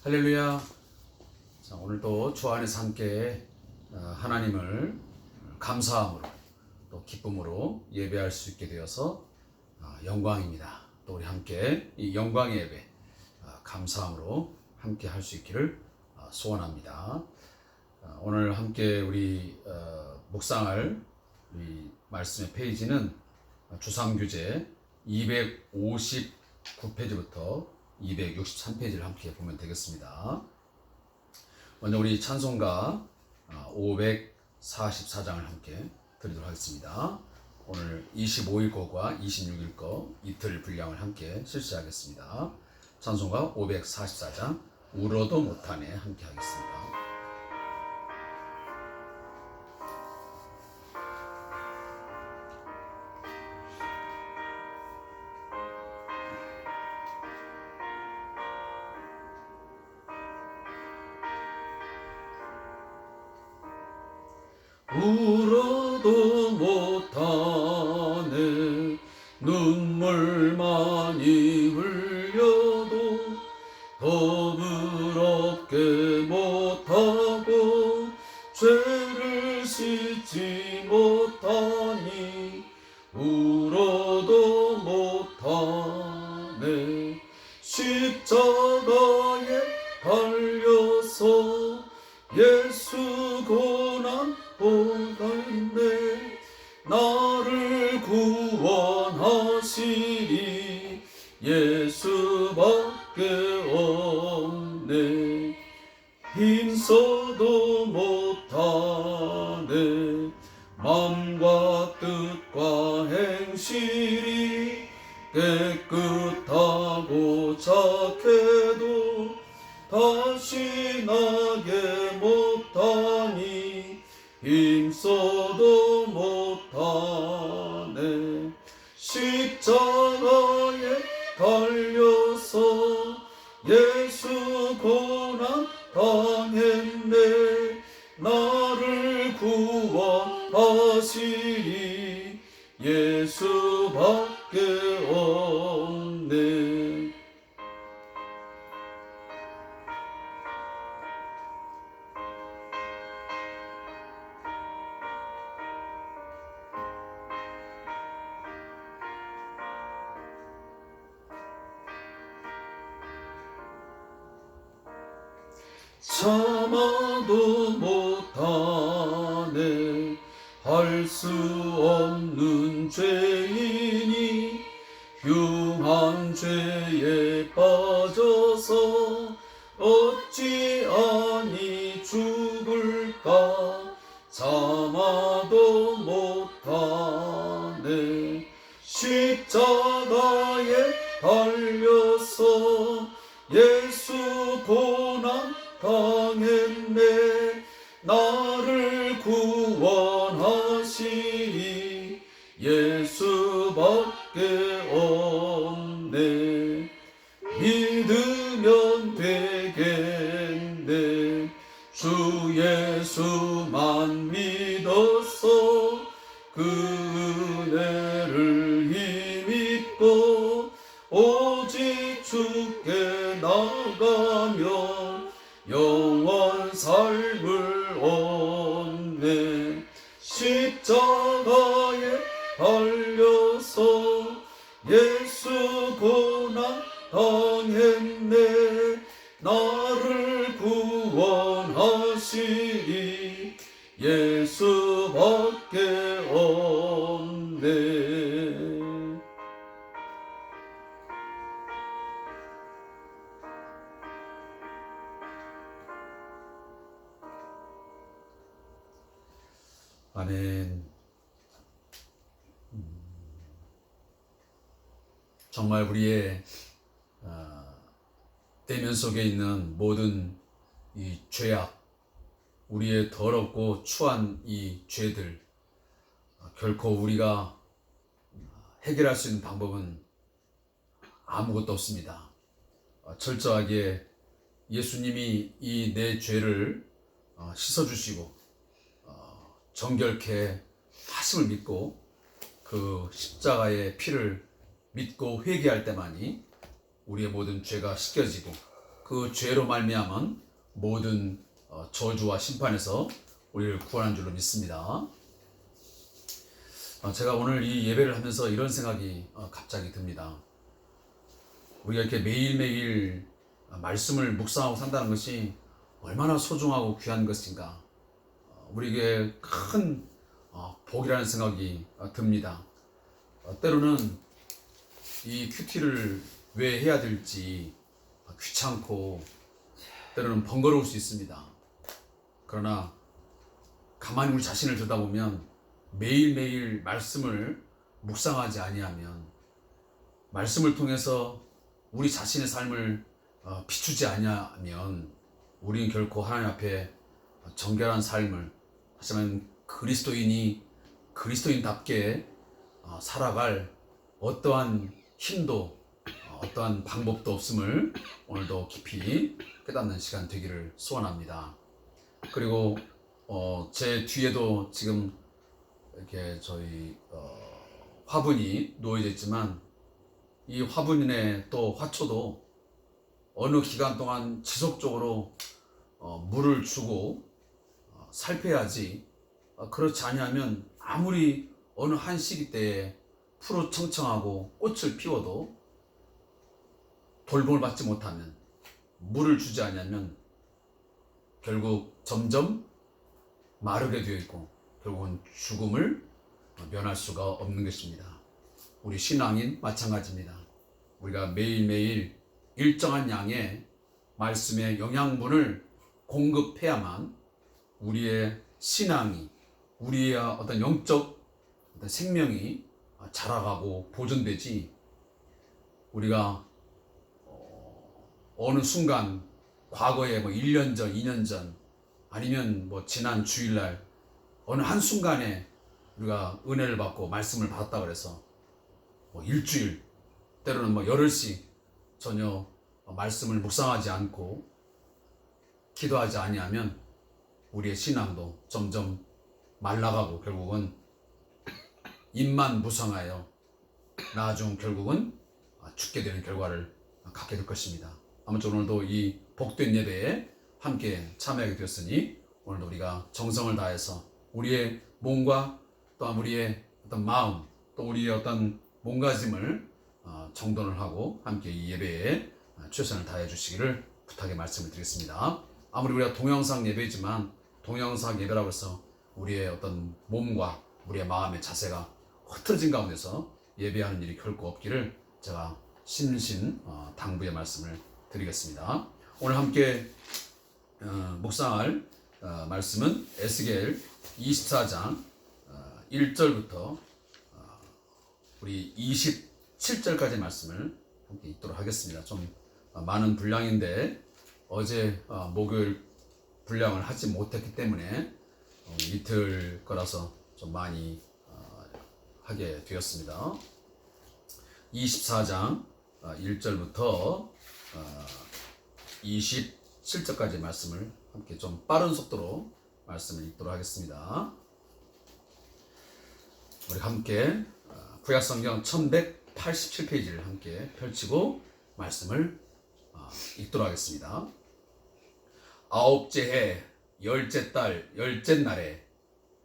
할렐루야. 자, 오늘도 주 안에서 함께 하나님을 감사함으로 또 기쁨으로 예배할 수 있게 되어서 영광입니다. 또 우리 함께 이 영광의 예배 감사함으로 함께 할 수 있기를 소원합니다. 오늘 함께 우리 묵상할 우리 말씀의 페이지는 주상규제 259페이지부터 263페이지를 함께 보면 되겠습니다. 먼저 우리 찬송가 544장을 함께 드리도록 하겠습니다. 오늘 25일 거와 26일 거 이틀 분량을 함께 실시하겠습니다. 찬송가 544장 울어도 못하네 함께 하겠습니다. 울어도 못하네 눈물 많이 흘려도 더 부럽게 못하고 죄를 씻지 못하니 울어도 못하네 십자가에 달려서 예수 고난 보았네 나를 구원하시리 예수밖에 없네 힘써도 못하네 마음과 뜻과 행실이 깨끗하고 착해도 다시 나게 못하니 힘써도 못하네 십자가에 달려서 예수 고난 당했네 나를 구원하시리 예수밖에 없네 참아도 못하네 할 수 없는 죄인이 흉한 죄에 빠져서 어찌 아니 죽을까 참아도 못하네 십자가에 달려서 예수 고난 당했네 나를 구원하시리 예수밖에 없네 믿으면 되겠네 주 예수만 믿어서 그 은혜를 힘입고 오직 주께 나가면 영원 삶을 얻네 십자가에 달려서 예수 고난 당했네 나를 구원하시리 예수밖에 없네 아멘. 정말 우리의 내면 속에 있는 모든 이 죄악, 우리의 더럽고 추한 이 죄들 결코 우리가 해결할 수 있는 방법은 아무것도 없습니다. 철저하게 예수님이 이 내 죄를 씻어주시고 정결케 하심을 믿고 그 십자가의 피를 믿고 회개할 때만이 우리의 모든 죄가 씻겨지고 그 죄로 말미암은 모든 저주와 심판에서 우리를 구원한 줄로 믿습니다. 제가 오늘 이 예배를 하면서 이런 생각이 갑자기 듭니다. 우리가 이렇게 매일매일 말씀을 묵상하고 산다는 것이 얼마나 소중하고 귀한 것인가. 우리에게 큰 복이라는 생각이 듭니다. 때로는 이 큐티를 왜 해야 될지 귀찮고 때로는 번거로울 수 있습니다. 그러나 가만히 우리 자신을 들여다보면 매일매일 말씀을 묵상하지 아니하면, 말씀을 통해서 우리 자신의 삶을 비추지 아니하면 우리는 결코 하나님 앞에 정결한 삶을, 하지만 그리스도인이 그리스도인답게 살아갈 어떠한 힘도 어떠한 방법도 없음을 오늘도 깊이 깨닫는 시간 되기를 소원합니다. 그리고 제 뒤에도 지금 이렇게 저희 화분이 놓여져 있지만, 이 화분의 또 화초도 어느 기간 동안 지속적으로 물을 주고 살펴야지, 그렇지 아니하면 아무리 어느 한 시기 때에 푸르청청하고 꽃을 피워도 돌봄을 받지 못하면, 물을 주지 않으면 결국 점점 마르게 되어 있고 결국은 죽음을 면할 수가 없는 것입니다. 우리 신앙인 마찬가지입니다. 우리가 매일매일 일정한 양의 말씀의 영양분을 공급해야만 우리의 신앙이, 우리의 어떤 영적 어떤 생명이 자라가고 보존되지, 우리가 어느 순간 과거에 1년 전, 2년 전, 아니면 지난 주일날 어느 한순간에 우리가 은혜를 받고 말씀을 받았다 그래서 일주일, 때로는 열흘씩 전혀 말씀을 묵상하지 않고 기도하지 아니하면 우리의 신앙도 점점 말라가고 결국은 입만 무성하여 나중 결국은 죽게 되는 결과를 갖게 될 것입니다. 아무쪼록 오늘도 이 복된 예배에 함께 참여하게 되었으니 오늘도 우리가 정성을 다해서 우리의 몸과 또한 우리의 어떤 마음, 또 우리의 어떤 몸가짐을 정돈을 하고 함께 이 예배에 최선을 다해 주시기를 부탁의 말씀을 드리겠습니다. 아무리 우리가 동영상 예배지만 동영상 예배라고 해서 우리의 어떤 몸과 우리의 마음의 자세가 흐트러진 가운데서 예배하는 일이 결코 없기를 제가 심신 당부의 말씀을 드리겠습니다. 오늘 함께 묵상할 말씀은 에스겔 24장 1절부터 우리 27절까지 말씀을 함께 읽도록 하겠습니다. 좀 많은 분량인데 어제 목요일 분량을 하지 못했기 때문에 이틀 거라서 좀 많이 하게 되었습니다. 24장 1절부터 27절까지 말씀을 함께 좀 빠른 속도로 말씀을 읽도록 하겠습니다. 우리 함께 구약성경 1187페이지를 함께 펼치고 말씀을 읽도록 하겠습니다. 아홉째 해 열째 달 열째 날에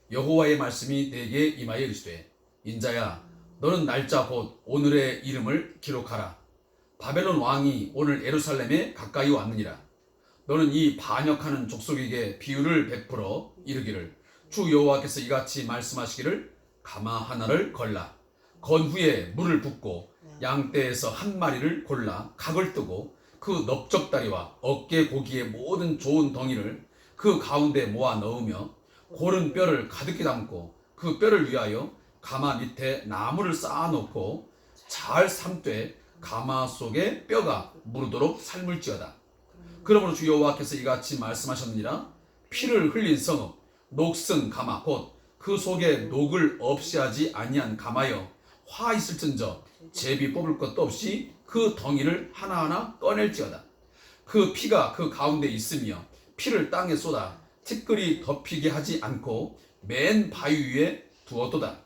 여호와의 말씀이 내게 임하여 이르시되, 인자야, 너는 날짜 곧 오늘의 이름을 기록하라. 바벨론 왕이 오늘 예루살렘에 가까이 왔느니라. 너는 이 반역하는 족속에게 비유를 베풀어 이르기를, 주 여호와께서 이같이 말씀하시기를, 가마 하나를 걸라. 건 후에 물을 붓고 양떼에서 한 마리를 골라 각을 뜨고 그 넓적다리와 어깨 고기의 모든 좋은 덩이를 그 가운데 모아 넣으며 고른 뼈를 가득히 담고 그 뼈를 위하여 가마 밑에 나무를 쌓아놓고 잘 삶되 가마 속에 뼈가 무르도록 삶을지어다. 그러므로 주 여호와께서 이같이 말씀하셨느니라. 피를 흘린 성읍 녹슨 가마 곧 그 속에 녹을 없이 하지 아니한 가마여, 화 있을진저 제비 뽑을 것도 없이 그 덩이를 하나하나 꺼낼지어다. 그 피가 그 가운데 있으며 피를 땅에 쏟아 티끌이 덮이게 하지 않고 맨 바위 위에 두어도다.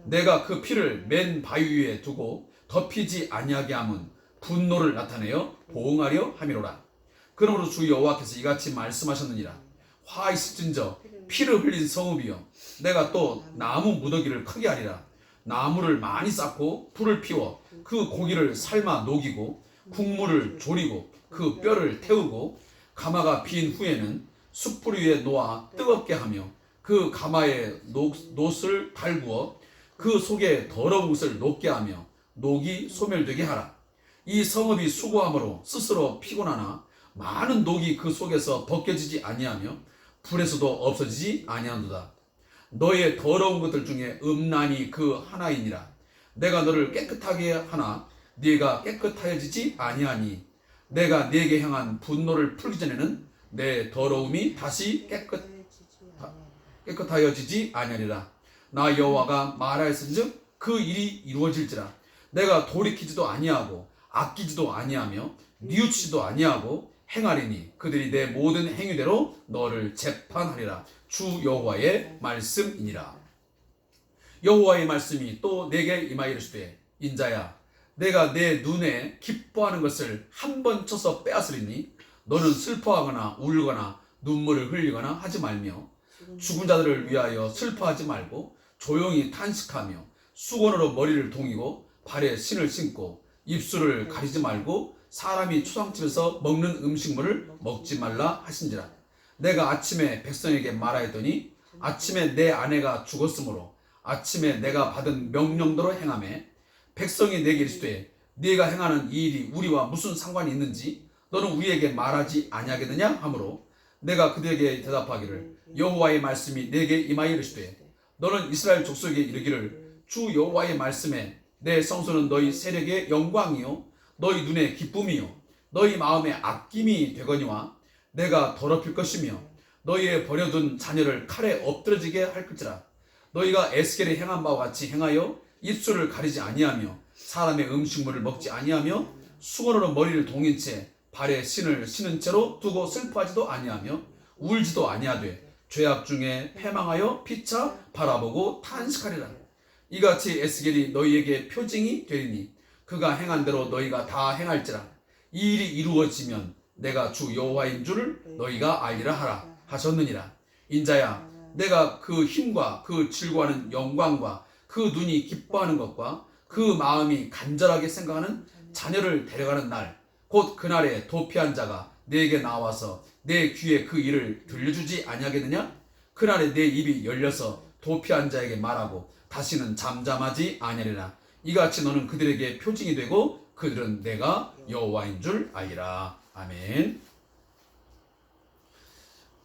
내가 그 피를 맨 바위 위에 두고 덮이지 아니하게 함은 분노를 나타내어 보응하려 함이로라. 그러므로 주 여호와께서 이같이 말씀하셨느니라. 화 있을진저 피를 흘린 성읍이여, 내가 또 나무 무더기를 크게 하리라. 나무를 많이 쌓고 불을 피워 그 고기를 삶아 녹이고 국물을 졸이고 그 뼈를 태우고 가마가 빈 후에는 숯불 위에 놓아 뜨겁게 하며 그 가마에 놋을 달구어 그 속에 더러운 것을 녹게 하며 녹이 소멸되게 하라. 이 성읍이 수고함으로 스스로 피곤하나 많은 녹이 그 속에서 벗겨지지 아니하며 불에서도 없어지지 아니하노다. 너의 더러운 것들 중에 음란이 그 하나이니라. 내가 너를 깨끗하게 하나 네가 깨끗하여지지 아니하니 내가 네게 향한 분노를 풀기 전에는 내 더러움이 다시 깨끗하여지지 아니하리라. 나 여호와가 말하였은즉 그 일이 이루어질지라. 내가 돌이키지도 아니하고 아끼지도 아니하며 뉘우치지도 아니하고 행하리니 그들이 내 모든 행위대로 너를 재판하리라. 주 여호와의 말씀이니라. 여호와의 말씀이 또 내게 임하이르시되 인자야, 내가 내 눈에 기뻐하는 것을 한 번 쳐서 빼앗으리니 너는 슬퍼하거나 울거나 눈물을 흘리거나 하지 말며 죽은 자들을 위하여 슬퍼하지 말고 조용히 탄식하며 수건으로 머리를 동이고 발에 신을 신고 입술을 가리지 말고 사람이 초상집에서 먹는 음식물을 먹지 말라 하신지라. 내가 아침에 백성에게 말하였더니 아침에 내 아내가 죽었으므로 아침에 내가 받은 명령대로 행하매 백성이 내게 이르시되 네가 행하는 이 일이 우리와 무슨 상관이 있는지 너는 우리에게 말하지 아니하겠느냐 하므로 내가 그들에게 대답하기를 여호와의 말씀이 내게 임하여 이르시되 너는 이스라엘 족속에게 이르기를 주 여호와의 말씀에 내 성소는 너희 세력의 영광이요 너희 눈의 기쁨이요 너희 마음의 아낌이 되거니와 내가 더럽힐 것이며 너희의 버려둔 자녀를 칼에 엎드러지게 할 것이라. 너희가 에스겔이 행한 바와 같이 행하여 입술을 가리지 아니하며 사람의 음식물을 먹지 아니하며 수건으로 머리를 동인 채 발에 신을 신은 채로 두고 슬퍼하지도 아니하며 울지도 아니하되 죄악 중에 패망하여 피차 바라보고 탄식하리라. 이같이 에스겔이 너희에게 표징이 되리니 그가 행한 대로 너희가 다 행할지라. 이 일이 이루어지면 내가 주 여호와인 줄 너희가 알리라 하라 하셨느니라. 인자야, 내가 그 힘과 그 즐거워하는 영광과 그 눈이 기뻐하는 것과 그 마음이 간절하게 생각하는 자녀를 데려가는 날, 곧 그날에 도피한 자가 내게 나와서 내 귀에 그 일을 들려주지 아니하겠느냐? 그날에 내 입이 열려서 도피한 자에게 말하고 다시는 잠잠하지 아니하리라. 이같이 너는 그들에게 표징이 되고 그들은 내가 여호와인 줄 알리라. 아멘.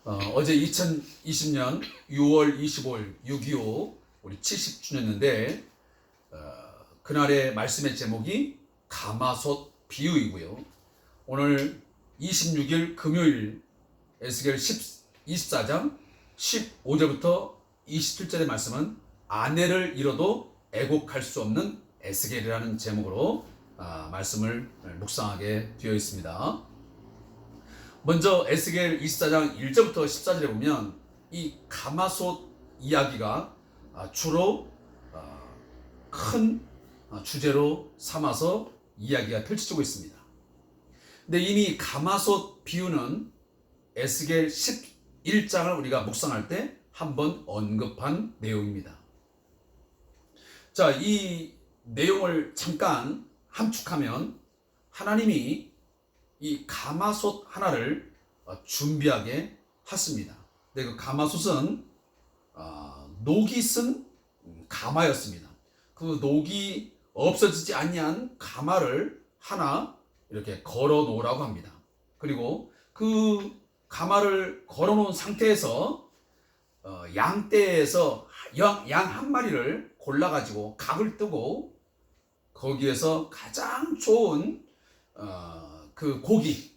어제 2020년 6월 25일 6.25 우리 70주년인데 그날의 말씀의 제목이 가마솥 비유이고요. 오늘 26일 금요일 에스겔 24장 15절부터 27절의 말씀은 아내를 잃어도 애곡할 수 없는 에스겔이라는 제목으로 말씀을 묵상하게 되어 있습니다. 먼저 에스겔 24장 1절부터 14절에 보면 이 가마솥 이야기가 주로 큰 주제로 삼아서 이야기가 펼쳐지고 있습니다. 근데 이미 가마솥 비유는 에스겔 11장을 우리가 묵상할 때 한번 언급한 내용입니다. 자, 이 내용을 잠깐 함축하면 하나님이 이 가마솥 하나를 준비하게 하십니다. 근데 그 가마솥은 녹이 쓴 가마였습니다. 그 녹이 없어지지 아니한 가마를 하나 이렇게 걸어 놓으라고 합니다. 그리고 그 가마를 걸어 놓은 상태에서 양떼에서 양 한 마리를 골라 가지고 각을 뜨고 거기에서 가장 좋은 그 고기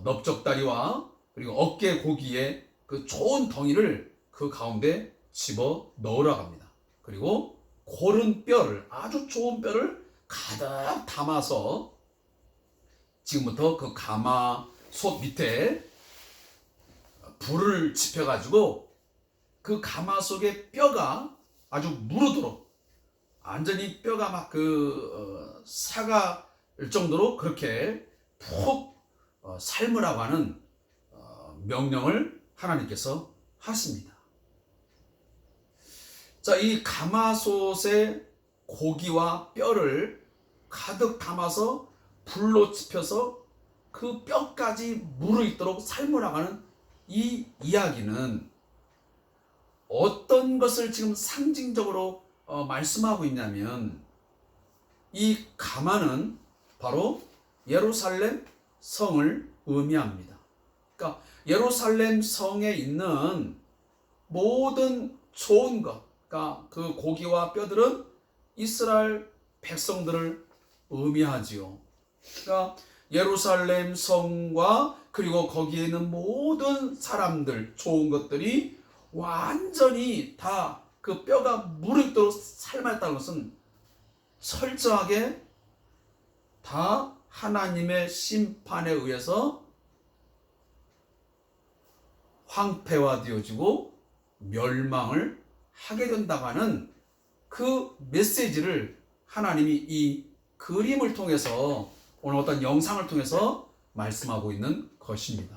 넓적다리와 그리고 어깨 고기의 그 좋은 덩이를 그 가운데 집어 넣으라고 합니다. 그리고 고른 뼈를 아주 좋은 뼈를 가득 담아서 지금부터 그 가마솥 밑에 불을 지펴 가지고 그 가마속의 뼈가 아주 무르도록 완전히 뼈가 막 사갈 정도로 그렇게 푹 삶으라고 하는 명령을 하나님께서 하십니다. 자, 이 가마솥에 고기와 뼈를 가득 담아서 불로 지펴서 그 뼈까지 무르익도록 삶으라고 하는 이 이야기는 어떤 것을 지금 상징적으로 말씀하고 있냐면, 이 가마는 바로 예루살렘 성을 의미합니다. 그러니까 예루살렘 성에 있는 모든 좋은 것, 그러니까 그 고기와 뼈들은 이스라엘 백성들을 의미하지요. 그러니까 예루살렘 성과 그리고 거기에 있는 모든 사람들, 좋은 것들이 완전히 다 그 뼈가 무르익도록 삶았다는 것은 철저하게 다 하나님의 심판에 의해서 황폐화되어지고 멸망을 하게 된다고 하는 그 메시지를 하나님이 이 그림을 통해서, 오늘 어떤 영상을 통해서 말씀하고 있는 것입니다.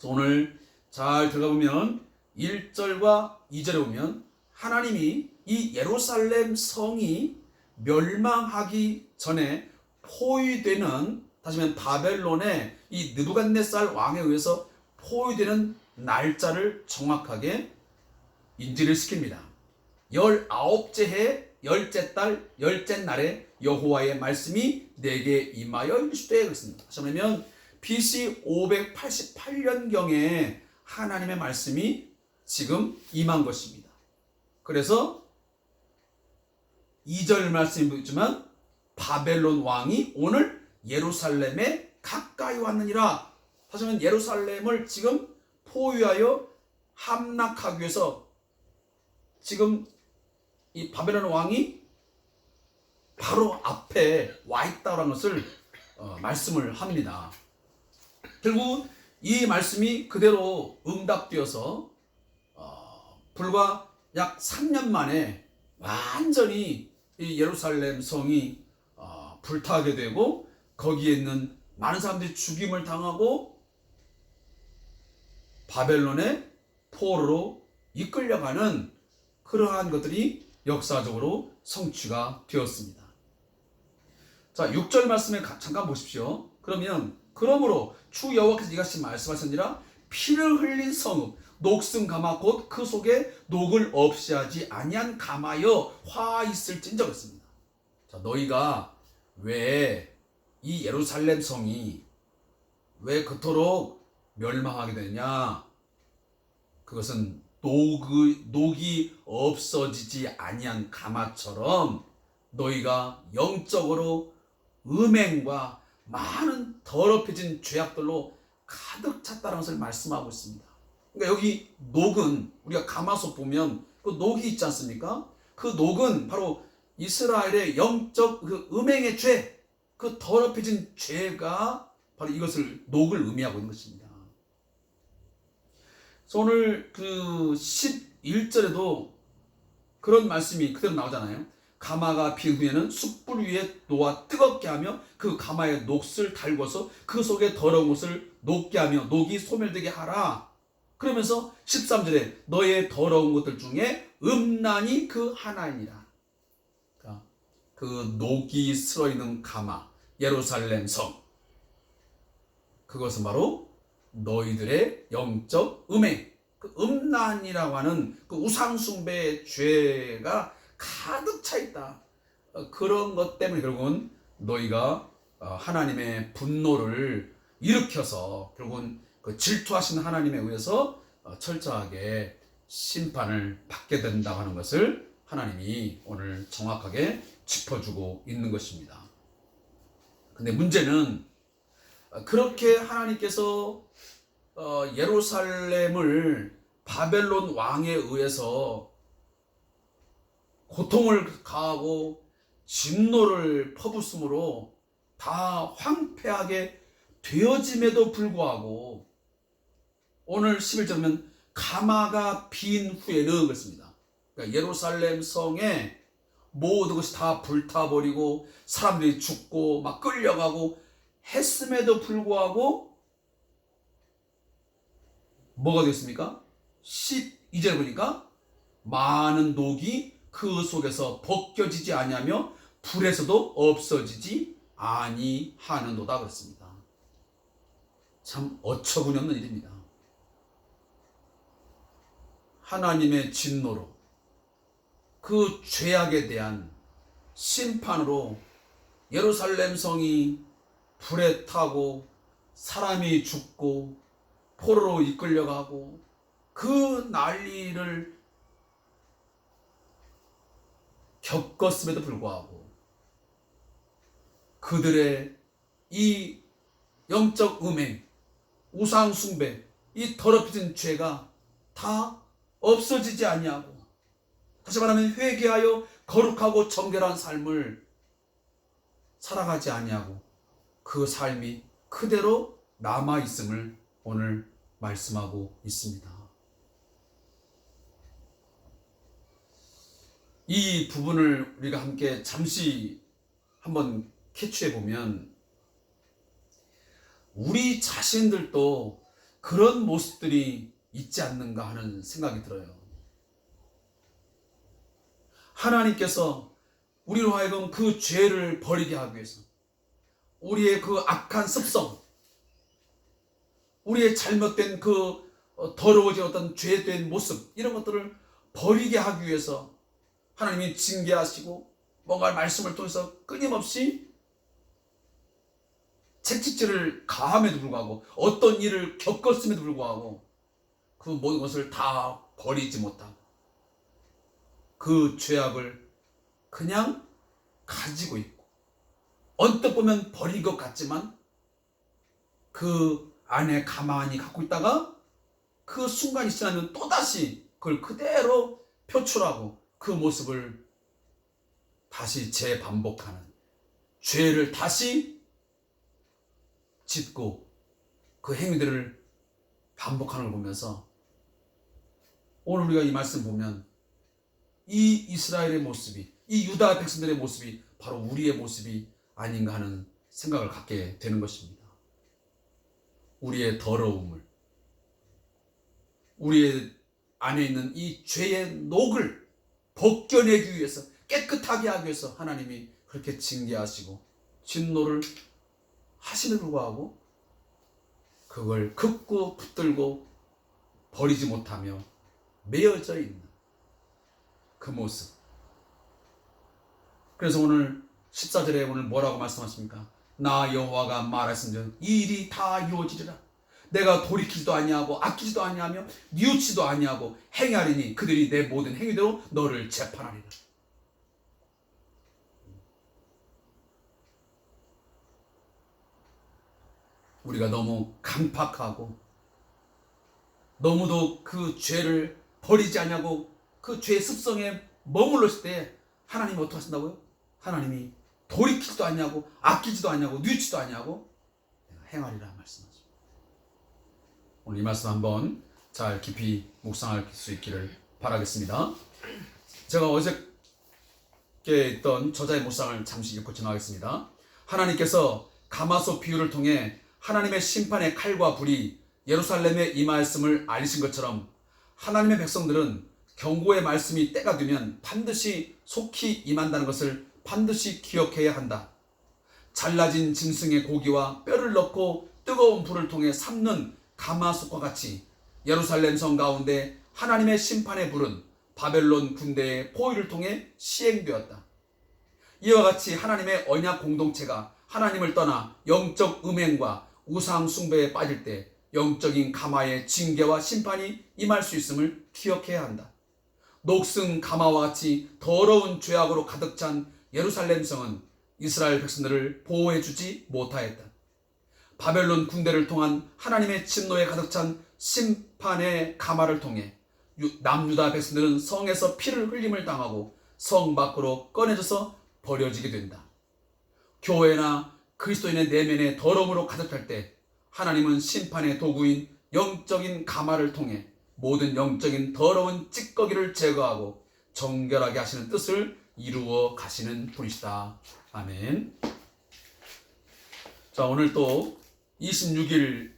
오늘 잘 들어가보면 1절과 2절에 보면 하나님이 이 예루살렘 성이 멸망하기 전에 포위되는, 다시 말하면 바벨론의 이 느부갓네살 왕에 의해서 포위되는 날짜를 정확하게 인지를 시킵니다. 19째 해 10째 달 10째 날에 여호와의 말씀이 내게 임하여 이르시되, 그렇습니다. 다시 말하면 BC 588년경에 하나님의 말씀이 지금 임한 것입니다. 그래서 2절 말씀이 있지만 바벨론 왕이 오늘 예루살렘에 가까이 왔느니라. 다시 말하면 예루살렘을 지금 포위하여 함락하기 위해서 지금 이 바벨론 왕이 바로 앞에 와 있다는 것을 말씀을 합니다. 결국 이 말씀이 그대로 응답되어서 불과 약 3년 만에 완전히 이 예루살렘 성이 불타게 되고 거기에 있는 많은 사람들이 죽임을 당하고 바벨론의 포로로 이끌려가는 그러한 것들이 역사적으로 성취가 되었습니다. 자, 6절 말씀에 잠깐 보십시오. 그러므로 주 여호와께서 이같이 말씀하셨느니라. 피를 흘린 성읍 녹슨 가마 곧 그 속에 녹을 없이 하지 아니한 가마여 화 있을진저 그랬습니다. 자, 너희가 왜 이 예루살렘 성이 왜 그토록 멸망하게 되느냐? 그것은 녹이 없어지지 아니한 가마처럼 너희가 영적으로 음행과 많은 더럽혀진 죄악들로 가득 찼다는 것을 말씀하고 있습니다. 그러니까 여기 녹은, 우리가 가마솥 보면 그 녹이 있지 않습니까? 그 녹은 바로 이스라엘의 영적 그 음행의 죄, 그 더럽혀진 죄가 바로 이것을 녹을 의미하고 있는 것입니다. 그래서 오늘 그 11절에도 그런 말씀이 그대로 나오잖아요. 가마가 빈 후에는 숯불 위에 놓아 뜨겁게 하며 그 가마에 녹을 달궈서 그 속에 더러운 것을 녹게 하며 녹이 소멸되게 하라. 그러면서 13절에 너의 더러운 것들 중에 음란이 그 하나이니라. 그 녹이 슬어있는 가마, 예루살렘 성, 그것은 바로 너희들의 영적 음행, 그 음란이라고 하는 그 우상숭배의 죄가 가득 차 있다. 그런 것 때문에 결국은 너희가 하나님의 분노를 일으켜서 결국은 그 질투하신 하나님에 의해서 철저하게 심판을 받게 된다고 하는 것을 하나님이 오늘 정확하게 짚어주고 있는 것입니다. 근데 문제는 그렇게 하나님께서 예루살렘을 바벨론 왕에 의해서 고통을 가하고 진노를 퍼붓음으로 다 황폐하게 되어짐에도 불구하고 오늘 11절 보면 가마가 빈 후에는 그렇습니다. 그러니까 예루살렘 성에 모든 것이 다 불타버리고 사람들이 죽고 막 끌려가고 했음에도 불구하고 뭐가 됐습니까? 12절 보니까 많은 녹이 그 속에서 벗겨지지 아니하며 불에서도 없어지지 아니하는도다 그랬습니다. 참 어처구니없는 일입니다. 하나님의 진노로 그 죄악에 대한 심판으로 예루살렘 성이 불에 타고 사람이 죽고 포로로 이끌려가고 그 난리를 겪었음에도 불구하고 그들의 이 영적 음행, 우상 숭배, 이 더럽혀진 죄가 다 없어지지 아니하고, 다시 말하면 회개하여 거룩하고 정결한 삶을 살아가지 아니하고 그 삶이 그대로 남아있음을 오늘 말씀하고 있습니다. 이 부분을 우리가 함께 잠시 한번 캐치해 보면 우리 자신들도 그런 모습들이 있지 않는가 하는 생각이 들어요. 하나님께서 우리로 하여금 그 죄를 버리게 하기 위해서 우리의 그 악한 습성, 우리의 잘못된 그 더러워진 어떤 죄된 모습, 이런 것들을 버리게 하기 위해서 하나님이 징계하시고 뭔가 말씀을 통해서 끊임없이 채찍질을 가함에도 불구하고 어떤 일을 겪었음에도 불구하고 그 모든 것을 다 버리지 못하고 그 죄악을 그냥 가지고 있고 언뜻 보면 버린 것 같지만 그 안에 가만히 갖고 있다가 그 순간이 지나면 또다시 그걸 그대로 표출하고 그 모습을 다시 재반복하는, 죄를 다시 짓고 그 행위들을 반복하는 걸 보면서 오늘 우리가 이 말씀 보면 이 이스라엘의 모습이, 이 유다 백성들의 모습이 바로 우리의 모습이 아닌가 하는 생각을 갖게 되는 것입니다. 우리의 더러움을, 우리의 안에 있는 이 죄의 녹을 벗겨내기 위해서, 깨끗하게 하기 위해서 하나님이 그렇게 징계하시고 진노를 하심에도 불구하고 그걸 긋고 붙들고 버리지 못하며 매여져 있는 그 모습. 그래서 오늘 14절에 오늘 뭐라고 말씀하십니까? 나 여호와가 말했은즉 이 일이 다 이루어지리라. 내가 돌이키지도 아니하고 아끼지도 아니하며 뉘우치도 아니하고 행하리니 그들이 내 모든 행위대로 너를 재판하리라. 우리가 너무 강팍하고 너무도 그 죄를 버리지 않냐고 그 죄의 습성에 머물렀을 때 하나님이 어떻게 하신다고요? 하나님이 돌이키지도 않냐고 아끼지도 않냐고 뉘우치지도 않냐고 행하리라 말씀하십니다. 오늘 이 말씀 한번 잘 깊이 묵상할 수 있기를 바라겠습니다. 제가 어저께 했던 저자의 묵상을 잠시 읽고 지나가겠습니다. 하나님께서 가마솥 비유를 통해 하나님의 심판의 칼과 불이 예루살렘에 임하였음을 알리신 것처럼 하나님의 백성들은 경고의 말씀이 때가 되면 반드시 속히 임한다는 것을 반드시 기억해야 한다. 잘라진 짐승의 고기와 뼈를 넣고 뜨거운 불을 통해 삶는 가마솥과 같이 예루살렘 성 가운데 하나님의 심판의 불은 바벨론 군대의 포위를 통해 시행되었다. 이와 같이 하나님의 언약 공동체가 하나님을 떠나 영적 음행과 우상 숭배에 빠질 때 영적인 가마의 징계와 심판이 임할 수 있음을 기억해야 한다. 녹슨 가마와 같이 더러운 죄악으로 가득 찬 예루살렘 성은 이스라엘 백성들을 보호해주지 못하였다. 바벨론 군대를 통한 하나님의 진노에 가득 찬 심판의 가마를 통해 남유다 백성들은 성에서 피를 흘림을 당하고 성 밖으로 꺼내져서 버려지게 된다. 교회나 그리스도인의 내면에 더러움으로 가득할 때 하나님은 심판의 도구인 영적인 가마를 통해 모든 영적인 더러운 찌꺼기를 제거하고 정결하게 하시는 뜻을 이루어 가시는 분이시다. 아멘. 자, 오늘 또 26일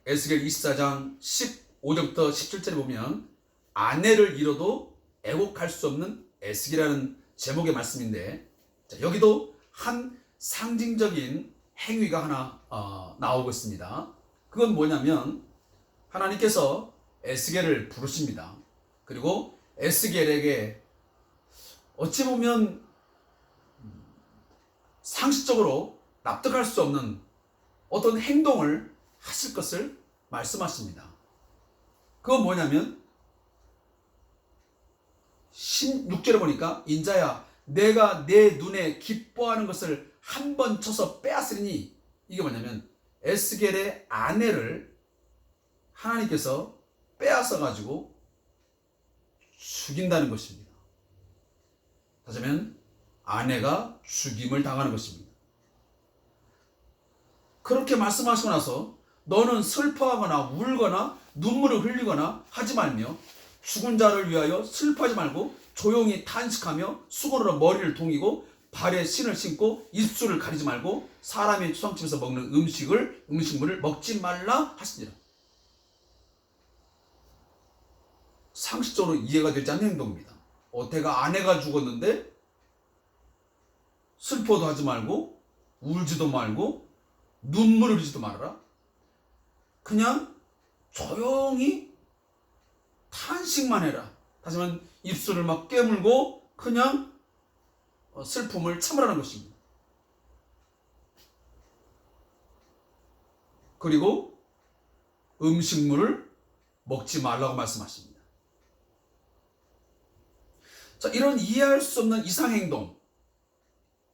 에스겔 24장 15절부터 17절에 보면 아내를 잃어도 애곡할 수 없는 에스겔이라는 제목의 말씀인데, 자, 여기도 한 상징적인 행위가 하나 나오고 있습니다. 그건 뭐냐면 하나님께서 에스겔을 부르십니다. 그리고 에스겔에게 어찌 보면 상식적으로 납득할 수 없는 어떤 행동을 하실 것을 말씀하십니다. 그건 뭐냐면 16절에 보니까 인자야 내가 내 눈에 기뻐하는 것을 한 번 쳐서 빼앗으리니, 이게 뭐냐면 에스겔의 아내를 하나님께서 빼앗아 가지고 죽인다는 것입니다. 다시 하면 아내가 죽임을 당하는 것입니다. 그렇게 말씀하시고 나서 너는 슬퍼하거나 울거나 눈물을 흘리거나 하지 말며 죽은 자를 위하여 슬퍼하지 말고 조용히 탄식하며 수건으로 머리를 동이고 발에 신을 신고 입술을 가리지 말고 사람의 초상집에서 먹는 음식물을 먹지 말라 하시니라. 상식적으로 이해가 되지 않는 행동입니다. 내가 아내가 죽었는데 슬퍼도 하지 말고 울지도 말고 눈물을 흘리지도 말아라. 그냥 조용히 탄식만 해라. 다시 말하면 입술을 막 깨물고 그냥 슬픔을 참으라는 것입니다. 그리고 음식물을 먹지 말라고 말씀하십니다. 자, 이런 이해할 수 없는 이상행동,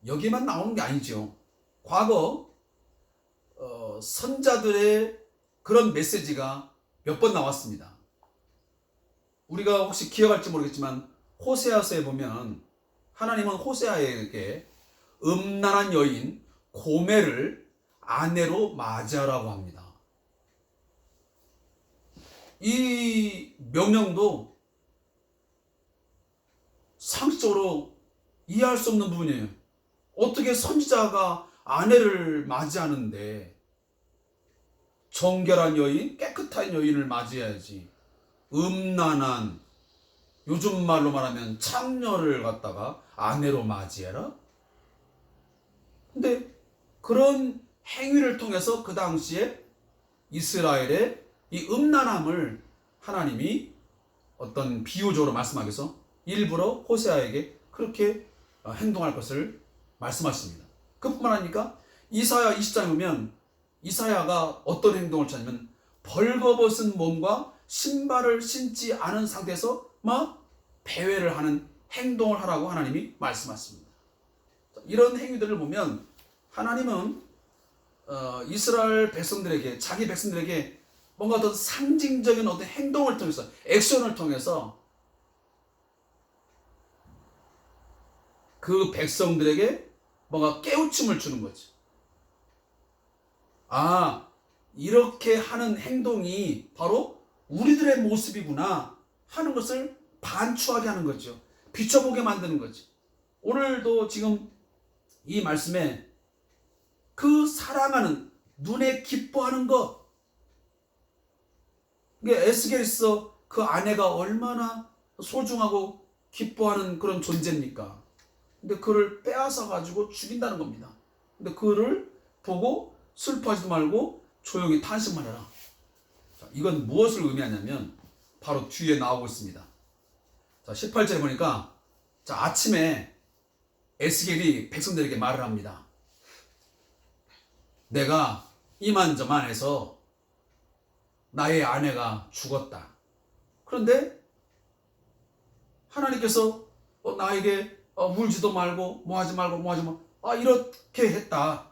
여기만 나오는 게 아니죠. 과거 선자들의 그런 메시지가 몇 번 나왔습니다. 우리가 혹시 기억할지 모르겠지만 호세아서에 보면 하나님은 호세아에게 음란한 여인 고멜을 아내로 맞이하라고 합니다. 이 명령도 상식적으로 이해할 수 없는 부분이에요. 어떻게 선지자가 아내를 맞이하는데 정결한 여인, 깨끗한 여인을 맞이해야지 음란한, 요즘 말로 말하면 창녀를 갖다가 아내로 맞이해라? 근데 그런 행위를 통해서 그 당시에 이스라엘의 이 음란함을 하나님이 어떤 비유적으로 말씀하기 위해서 일부러 호세아에게 그렇게 행동할 것을 말씀하십니다. 그뿐만 아니라 이사야 20장에 보면 이사야가 어떤 행동을 찾냐면 벌거벗은 몸과 신발을 신지 않은 상태에서 막 배회를 하는 행동을 하라고 하나님이 말씀하십니다. 이런 행위들을 보면 하나님은 이스라엘 백성들에게, 자기 백성들에게 뭔가 어떤 상징적인 어떤 행동을 통해서, 액션을 통해서 그 백성들에게 뭔가 깨우침을 주는 거지. 아, 이렇게 하는 행동이 바로 우리들의 모습이구나 하는 것을 반추하게 하는 거죠. 비춰보게 만드는 거지. 오늘도 지금 이 말씀에 그 사랑하는, 눈에 기뻐하는 것, 이게 에스겔에서 그 아내가 얼마나 소중하고 기뻐하는 그런 존재입니까? 근데 그를 빼앗아 가지고 죽인다는 겁니다. 근데 그를 보고 슬퍼하지도 말고 조용히 탄식만 해라. 자, 이건 무엇을 의미하냐면 바로 뒤에 나오고 있습니다. 자, 18절에 보니까 자, 아침에 에스겔이 백성들에게 말을 합니다. 내가 이만저만해서 나의 아내가 죽었다. 그런데 하나님께서 나에게 울지도 말고 뭐하지 말고 이렇게 했다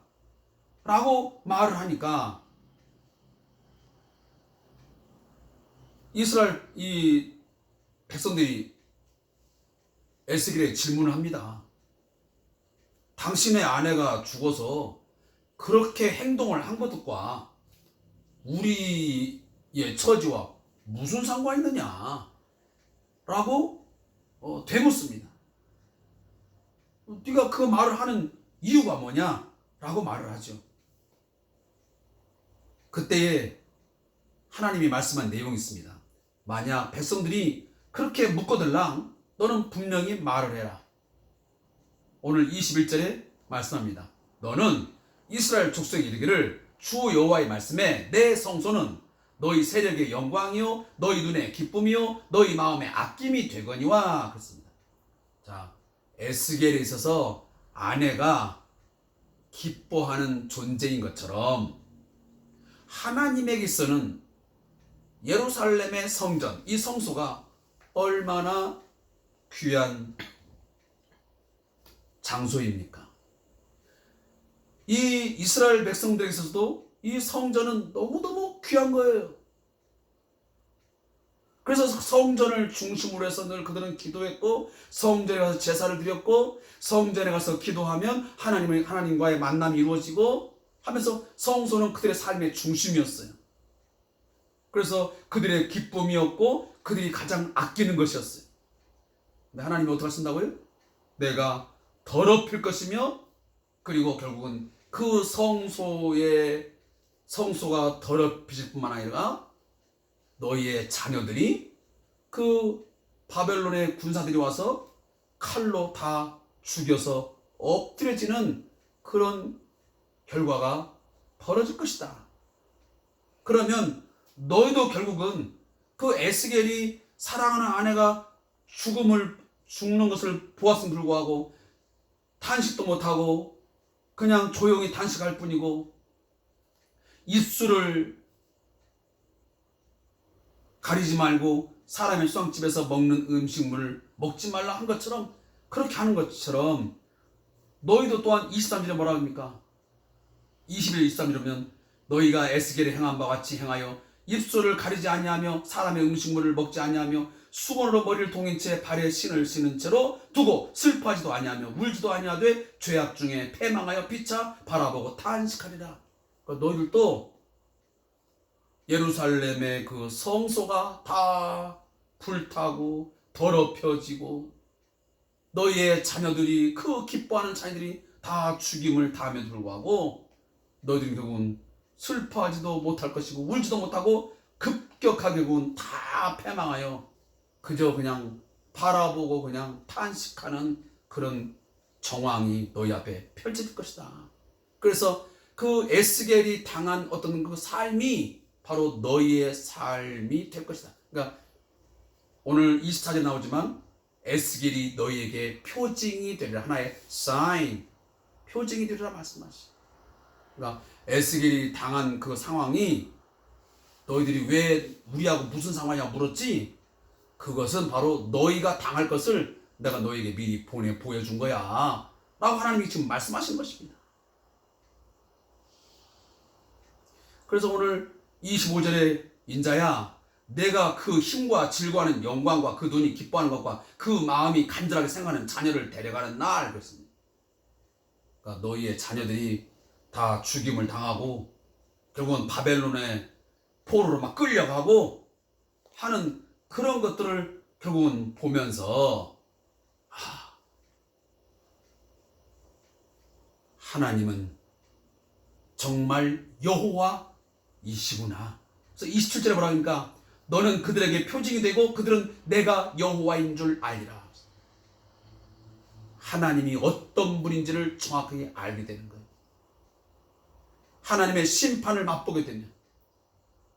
라고 말을 하니까 이스라엘 이 백성들이 에스겔에게 질문을 합니다. 당신의 아내가 죽어서 그렇게 행동을 한 것과 우리의 처지와 무슨 상관이 있느냐 라고 되묻습니다. 네가 그 말을 하는 이유가 뭐냐 라고 말을 하죠. 그때에 하나님이 말씀한 내용이 있습니다. 만약 백성들이 그렇게 묻거들랑 너는 분명히 말을 해라. 오늘 21절에 말씀합니다. 너는 이스라엘 족속에 이르기를 주 여호와의 말씀에 내 성소는 너희 세력의 영광이요 너희 눈의 기쁨이요 너희 마음의 아낌이 되거니와 그렇습니다. 자, 에스겔에 있어서 아내가 기뻐하는 존재인 것처럼 하나님에게서는 예루살렘의 성전, 이 성소가 얼마나 귀한 장소입니까? 이 이스라엘 백성들에게 있어서도 이 성전은 너무너무 귀한 거예요. 그래서 성전을 중심으로 해서 늘 그들은 기도했고, 성전에 가서 제사를 드렸고, 성전에 가서 기도하면 하나님과의 만남이 이루어지고 하면서 성소는 그들의 삶의 중심이었어요. 그래서 그들의 기쁨이었고 그들이 가장 아끼는 것이었어요. 근데 하나님이 어떻게 하신다고요? 내가 더럽힐 것이며, 그리고 결국은 그 성소가 더럽히실 뿐만 아니라 너희의 자녀들이 그 바벨론의 군사들이 와서 칼로 다 죽여서 엎드려지는 그런 결과가 벌어질 것이다. 그러면 너희도 결국은 그 에스겔이 사랑하는 아내가 죽는 것을 보았음에 불구하고 탄식도 못하고 그냥 조용히 단식할 뿐이고 입술을 가리지 말고 사람의 수상집에서 먹는 음식물을 먹지 말라 한 것처럼, 그렇게 하는 것처럼 너희도 또한 23절에 뭐라 합니까? 20일 23절이면 너희가 에스겔에 행한 바와 같이 행하여 입술을 가리지 아니하며 사람의 음식물을 먹지 아니하며 수건으로 머리를 동인 채 발에 신을 신은 채로 두고 슬퍼하지도 아니하며 울지도 아니하되 죄악 중에 패망하여 피차 바라보고 탄식하리라. 그러니까 너희들도 예루살렘의 그 성소가 다 불타고 더럽혀지고 너희의 자녀들이, 그 기뻐하는 자녀들이 다 죽임을 당함에도 불구하고 너희들은 결국은 슬퍼하지도 못할 것이고 울지도 못하고 급격하게 결국은 다 패망하여 그저 그냥 바라보고 그냥 탄식하는 그런 정황이 너희 앞에 펼쳐질 것이다. 그래서 그 에스겔이 당한 어떤 그 삶이 바로 너희의 삶이 될 것이다. 그러니까 오늘 24절에 나오지만 에스겔이 너희에게 표징이 되리라, 하나의 사인, 표징이 되리라 말씀하시. 그러니까 에스겔이 당한 그 상황이 너희들이 왜 우리하고 무슨 상황이냐고 물었지, 그것은 바로 너희가 당할 것을 내가 너희에게 미리 보여준 거야 라고 하나님이 지금 말씀하신 것입니다. 그래서 오늘 25절에 인자야, 내가 그 힘과 질거하는 영광과 그 눈이 기뻐하는 것과 그 마음이 간절하게 생각하는 자녀를 데려가는 날, 그렇습니다. 그러니까 너희의 자녀들이 다 죽임을 당하고 결국은 바벨론의 포로로 막 끌려가고 하는 그런 것들을 결국은 보면서 하나님은 정말 여호와이시구나. 그래서 27절에 뭐라 하니까 너는 그들에게 표징이 되고 그들은 내가 여호와인 줄 알리라. 하나님이 어떤 분인지를 정확하게 알게 되는 거예요. 하나님의 심판을 맛보게 되면,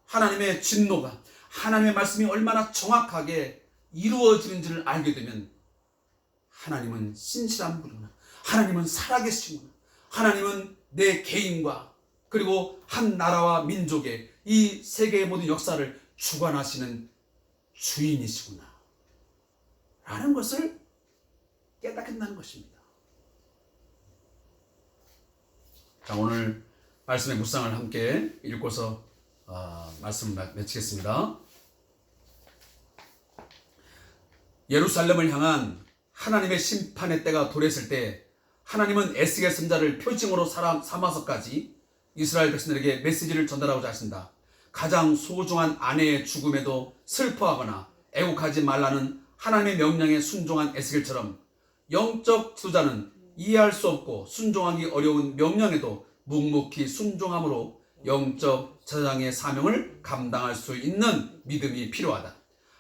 하나님의 진노가, 하나님의 말씀이 얼마나 정확하게 이루어지는지를 알게 되면 하나님은 신실한 분이구나, 하나님은 살아계시구나, 하나님은 내 개인과 그리고 한 나라와 민족의 이 세계의 모든 역사를 주관하시는 주인이시구나 라는 것을 깨닫게 된다는 것입니다. 자, 오늘 말씀의 묵상을 함께 읽고서 말씀을 마치겠습니다. 예루살렘을 향한 하나님의 심판의 때가 도래했을 때 하나님은 에스겔 선지자를 표징으로 삼아서까지 이스라엘 백성들에게 메시지를 전달하고자 하신다. 가장 소중한 아내의 죽음에도 슬퍼하거나 애국하지 말라는 하나님의 명령에 순종한 에스겔처럼 영적 지도자는 이해할 수 없고 순종하기 어려운 명령에도 묵묵히 순종함으로 영적 제사장의 사명을 감당할 수 있는 믿음이 필요하다.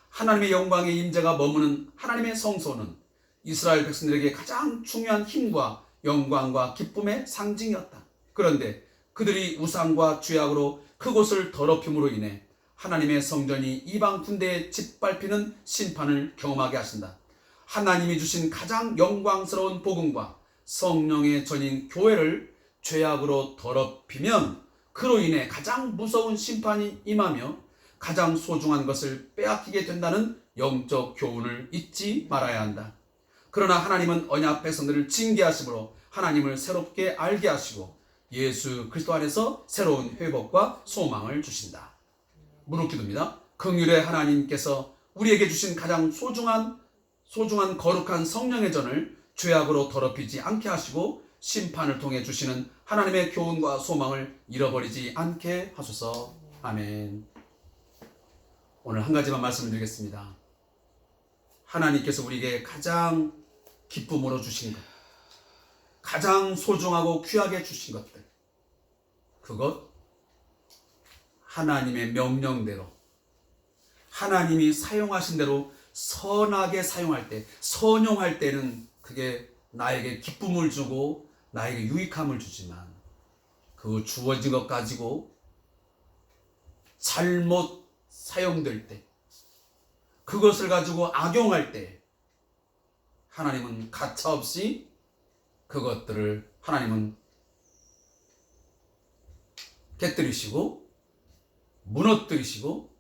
하나님의 영광의 임재가 머무는 하나님의 성소는 이스라엘 백성들에게 가장 중요한 힘과 영광과 기쁨의 상징이었다. 그런데 그들이 우상과 죄악으로 그곳을 더럽힘으로 인해 하나님의 성전이 이방 군대에 짓밟히는 심판을 경험하게 하신다. 하나님이 주신 가장 영광스러운 복음과 성령의 전인 교회를 죄악으로 더럽히면 그로 인해 가장 무서운 심판이 임하며 가장 소중한 것을 빼앗기게 된다는 영적 교훈을 잊지 말아야 한다. 그러나 하나님은 언약 백성들을 징계하심으로 하나님을 새롭게 알게 하시고 예수 그리스도 안에서 새로운 회복과 소망을 주신다. 무릎 기도입니다. 긍휼의 하나님께서 우리에게 주신 가장 소중한 거룩한 성령의 전을 죄악으로 더럽히지 않게 하시고 심판을 통해 주시는 하나님의 교훈과 소망을 잃어버리지 않게 하소서. 아멘. 오늘 한 가지만 말씀을 드리겠습니다. 하나님께서 우리에게 가장 기쁨으로 주신 것, 가장 소중하고 귀하게 주신 것들, 그것 하나님의 명령대로 하나님이 사용하신 대로 선하게 사용할 때, 선용할 때는 그게 나에게 기쁨을 주고 나에게 유익함을 주지만 그 주어진 것 가지고 잘못 사용될 때, 그것을 가지고 악용할 때 하나님은 가차없이 그것들을 하나님은 깨뜨리시고 무너뜨리시고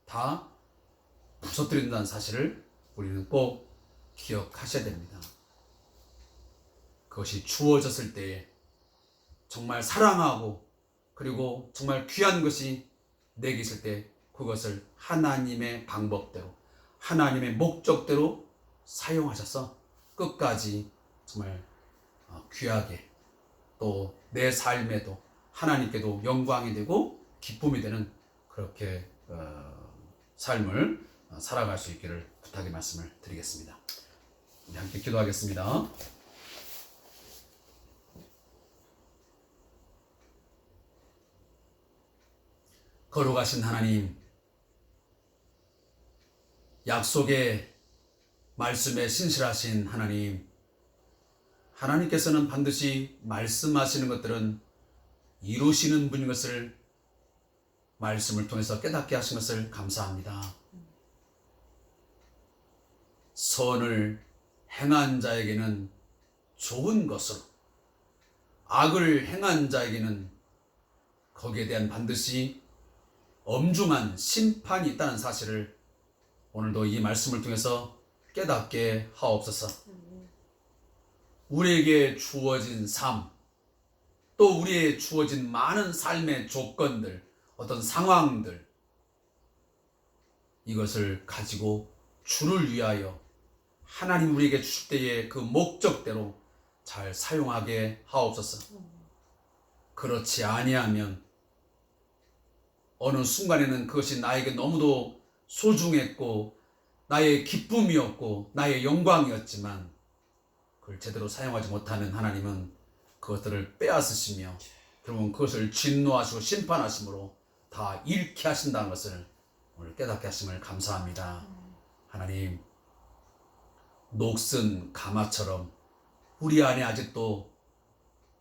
다 부서뜨린다는 사실을 우리는 꼭 기억하셔야 됩니다. 그것이 주어졌을 때에 정말 사랑하고 그리고 정말 귀한 것이 내게 있을 때 그것을 하나님의 방법대로 하나님의 목적대로 사용하셔서 끝까지 정말 귀하게 또 내 삶에도 하나님께도 영광이 되고 기쁨이 되는 그렇게 삶을 살아갈 수 있기를 부탁의 말씀을 드리겠습니다. 우리 함께 기도하겠습니다. 거룩하신 하나님, 약속의 말씀에 신실하신 하나님, 하나님께서는 반드시 말씀하시는 것들은 이루시는 분인 것을 말씀을 통해서 깨닫게 하신 것을 감사합니다. 선을 행한 자에게는 좋은 것으로, 악을 행한 자에게는 거기에 대한 반드시 엄중한 심판이 있다는 사실을 오늘도 이 말씀을 통해서 깨닫게 하옵소서. 우리에게 주어진 삶, 또 우리에게 주어진 많은 삶의 조건들, 어떤 상황들, 이것을 가지고 주를 위하여 하나님 우리에게 주실 때의 그 목적대로 잘 사용하게 하옵소서. 그렇지 아니하면 어느 순간에는 그것이 나에게 너무도 소중했고 나의 기쁨이었고 나의 영광이었지만 그걸 제대로 사용하지 못하는 하나님은 그것들을 빼앗으시며 결국은 그것을 진노하시고 심판하심으로 다 잃게 하신다는 것을 오늘 깨닫게 하심을 감사합니다. 하나님, 녹슨 가마처럼 우리 안에 아직도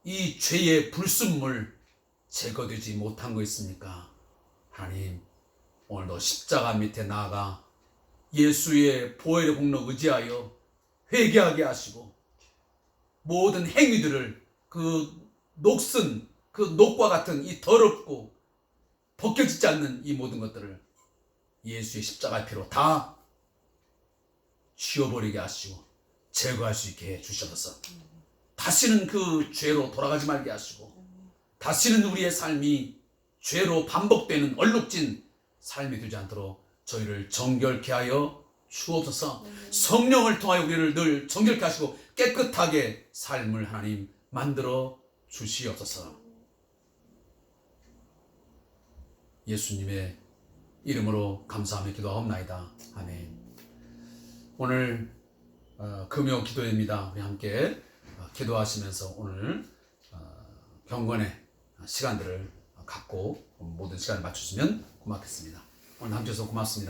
이 죄의 불순물 제거되지 못한 거 있습니까? 하나님, 오늘도 십자가 밑에 나아가 예수의 보혈의 공로 의지하여 회개하게 하시고 모든 행위들을 그 녹슨 그 녹과 같은 이 더럽고 벗겨지지 않는 이 모든 것들을 예수의 십자가의 피로 다 지워버리게 하시고 제거할 수 있게 해주셔서 다시는 그 죄로 돌아가지 말게 하시고 다시는 우리의 삶이 죄로 반복되는 얼룩진 삶이 되지 않도록 저희를 정결케 하여 주옵소서. 성령을 통하여 우리를 늘 정결케 하시고 깨끗하게 삶을 하나님 만들어 주시옵소서. 예수님의 이름으로 감사하며 기도하옵나이다. 아멘. 오늘 금요 기도회입니다. 우리 함께 기도하시면서 오늘 경건의 시간들을 갖고 모든 시간을 맞추시면 고맙겠습니다. 오늘 함께 해주셔서 고맙습니다.